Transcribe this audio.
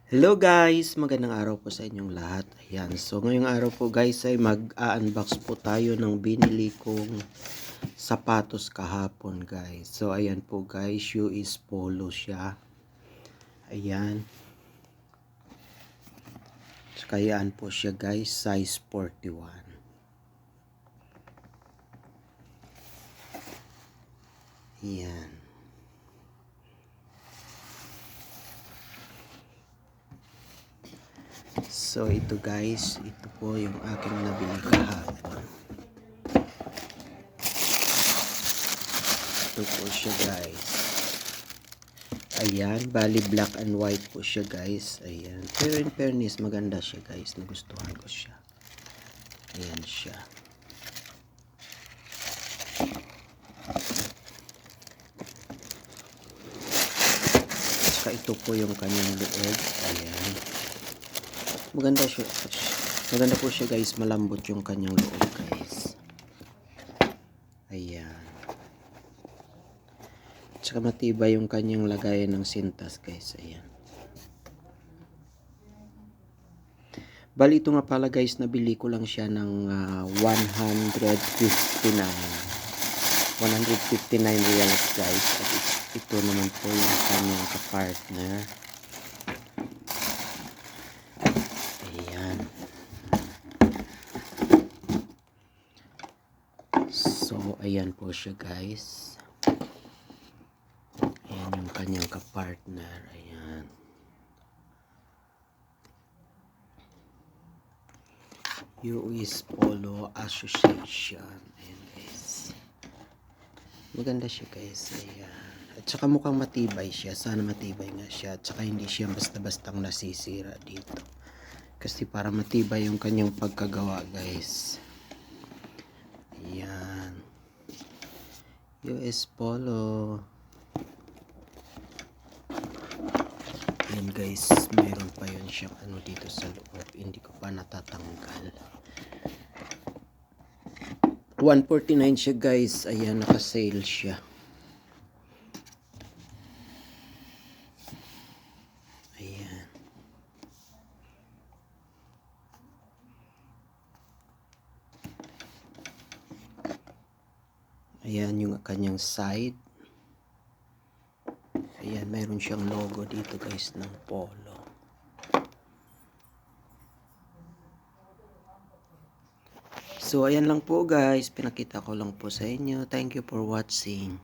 Hello guys! Magandang araw po sa inyong lahat. Ayan. So ngayong araw po guys ay mag-unbox po tayo ng binili kong sapatos kahapon guys. So ayan po guys, shoe is polo siya. Ayan. So kayaan po siya guys, size 41. Ayan. So ito guys, ito po yung aking nabili kahapon. Ito po siya guys. Ayan, bali black and white po siya guys. Ayan. Pero in fairness, maganda siya guys. Nagustuhan ko siya. Ayan siya. Saka ito po yung kanyang loob. Ayan. Maganda siya. Maganda po siya guys. Malambot yung kanyang loob guys. Ayan. Saka matibay yung kanyang lagayan ng sintas guys. Ayan. Bali ito nga pala guys, nabili ko lang siya ng 159 reals guys. At ito naman po yung kanyang kapartner. Ayan. So ayan po siya guys. Ayan yung kanyang kapartner. Ayan. US Polo Association. Ayan guys. Maganda siya guys. Ayan. At saka mukhang matibay siya. Sana matibay nga siya. At saka hindi siya basta-bastang nasisira dito. Kasi para matibay yung kanyang pagkagawa guys. Ayan. US Polo. Ayan guys. Mayroon pa yun siyang ano dito sa loob. Hindi ko pa natatanggal. 149 siya guys. Ayan, naka-sale siya. Ayan. Ayan yung kanyang side. Ayan, mayroon siyang logo dito guys ng Polo. So ayan lang po guys. Pinakita ko lang po sa inyo. Thank you for watching.